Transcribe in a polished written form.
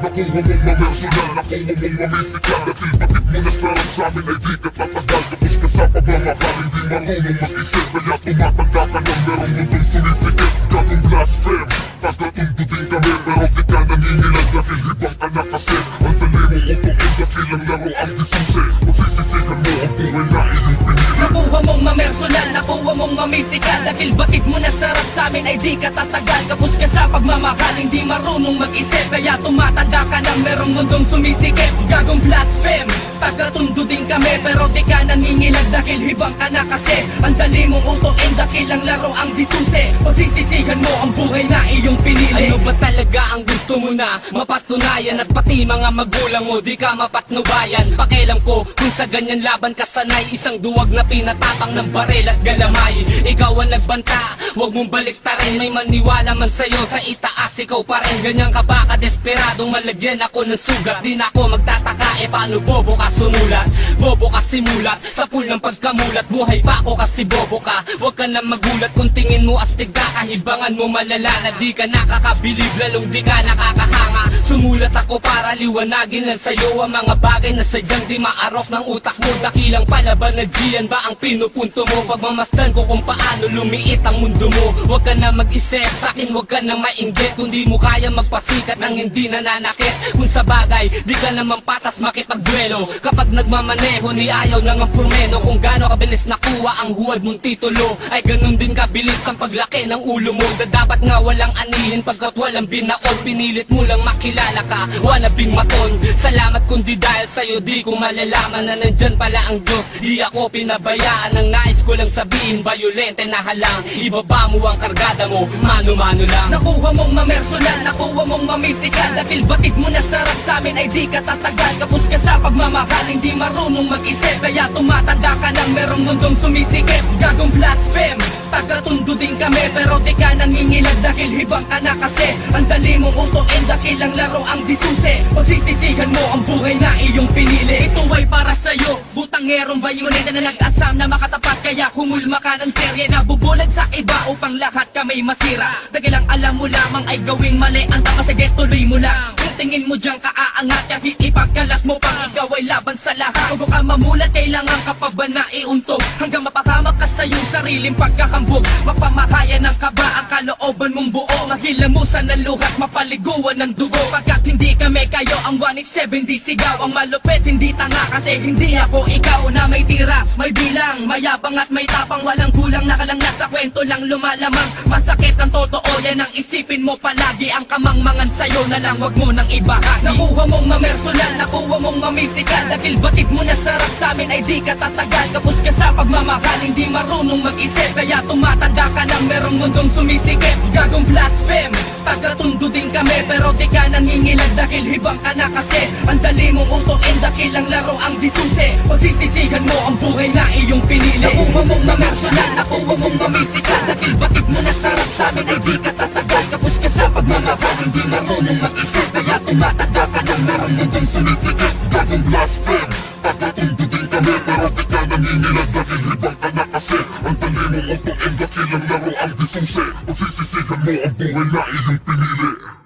Nakuha mong mamersonal, nakuha mong mamistikal. Dahil batid mo na sarap sa amin ay di ka tatagal. Tapos ka sa pagmamahal, hindi marunong mag-isip. Kaya tumatanda ka na merong mundong sumisikip. Gagong blaspheme, taga-tundutin kami. Pero di ka naningilag dahil hibang ka na kasi. Ang dali mong upuin dahil ang laro ang disusi. Magsisisihan mo ang buhay na iyong pinili. Nakuha mong mamersonal, nakuha mong mamistikal. Dahil batid mo na sarap sa amin ay di ka tatagal. Kapos ka sa pagmamahal, hindi marunong mag-isip. Kaya tumatanda ka na merong mundong sumisikip. Gagong blaspheme, taga-tundo din kami. Pero di ka naningilag dahil hibang ka na kasi. Ang dali mong utuin dahil ang laro ang disusi. Pagsisisihan mo ang buhay na iyong pinili. Ano ba talaga ang gusto mo na mapatunayan? At pati mga magulang mo di ka mapatnubayan. Pakialam ko kung sa ganyan laban ka sanay. Isang duwag na pinatapang ng baril at galamay. Ikaw ang nagbanta, huwag mong baliktarin. May maniwala man sa'yo, sa itaas ikaw pa rin. Ganyan ka ba kadesperadong malagyan ako ng sugat? Di na ako magtataka, paano bobo ka sumulat? Bobo ka simulat, sa pool ng pagkamulat. Buhay pa ako kasi bobo ka. Huwag ka na magulat kung tingin mo astig ka. Kahibangan mo malala na di ka nakakabilib, lalong di ka nakakahanga. Sumulat ako para liwanagin lang sa'yo ang mga bagay na sadyang di maarok ng utak mo. Dakilang palaban na Gian ba ang pinupunto mo? Pagmamasdan ko kung paano lumiit ang mundo mo. Huwag ka na mag-isip, sa'kin huwag ka na mainggit. Kung di mo kaya magpasikat ng hindi nananakit. Kung sa bagay, di ka naman patas makipagduelo. Kapag nagmamaneho, ni ayaw nang ang promeno. Kung gaano kabilis nakuha ang huwad mong titulo, ay ganun din kabilis ang paglaki ng ulo mo. Dapat nga walang anihin pagkat walang binaon. Pinilit mo lang makilala ka, wanabing maton. Salamat kundi dahil sa'yo di ko malalaman na nandyan pala ang Diyos. Di ako pinabayaan, ang nais ko lang sabihin, violente na halang. Ibaba mo ang kargada mo, mano-mano lang. Nakuha mong mamersonal, nakuha mong mamistikal. Dahil batid mo na sarap sa amin ay di ka tatagal. Kapos ka sa pagmamahal, hindi marunong mag-isip. Kaya tumatanda ka na merong mundong sumisikip. Gagong blaspheme, taga-tundo din kami. Pero di ka nangingilag dahil hibang ka na kasi. Ang dali mong utuin dahil ang laro ang disusi. Pagsisisihan mo ang buhay na iyong pinili. Ito ay para sa'yo, butangerong bayoneta na nag-asam na makatapat. Kaya humulma ka ng serye na bubulag sa iba upang lahat kami masira. Dahil ang alam mo lamang ay gawing mali. Ang tama, sige tuloy mo lang. Kung tingin mo dyan kaaangat, kahit ipagkalat mo pang ikaw ay laban sa lahat. Huwag ka mamulat, kailangan ka pa ba na iuntog? Hanggang mapahamak ka sa iyong sariling pagkakambog. Mapamahaya ng kaba ang kalooban mong buo. Mahilamusan ng luhat, mapaliguan ng dugo. Pagkat hindi kami kayo, ang 187 di sigaw. Ang malupit, hindi tanga kasi hindi ako ikaw. Na may tira, may bilang, mayabang at may tapang. Walang gulang, nakalang nasa kwento lang lumalamang. Masakit ang totoo, yan ang isipin mo palagi. Ang kamangmangan sa'yo na lang, wag mo nang ibahagi. Nakuha mong mamersonal, nakuha mong mamistikal. Dahil batid mo na sarap sa amin ay di ka tatagal. Kapos ka sa pagmamahal, hindi marunong mag-isip. Kaya tumatanda ka na merong mundong sumisikip. Gagong blaspheme, taga-tundo din kami. Pero di ka nangingilag dahil hibang ka na kasi. Ang dali mong utuin dahil ang laro ang disusi. Pagsisisihan mo ang buhay na iyong pinili. Nakuha mong mamersonal, nakuha mong mamistikal. Dahil batid mo na sarap sa amin ay di ka tatagal. Kapos ka sa pagmamahal, hindi marunong mag-isip. Kaya tumatanda ka na merong mundong sumisikip. Gagong blaspheme, taga-tundo din kami. Pero di ka nangingilag dahil hibang ka na kasi. Ang dali mong utuin dahil ang laro ang disusi. Pagsisisihan mo ang buhay na iyong pinili.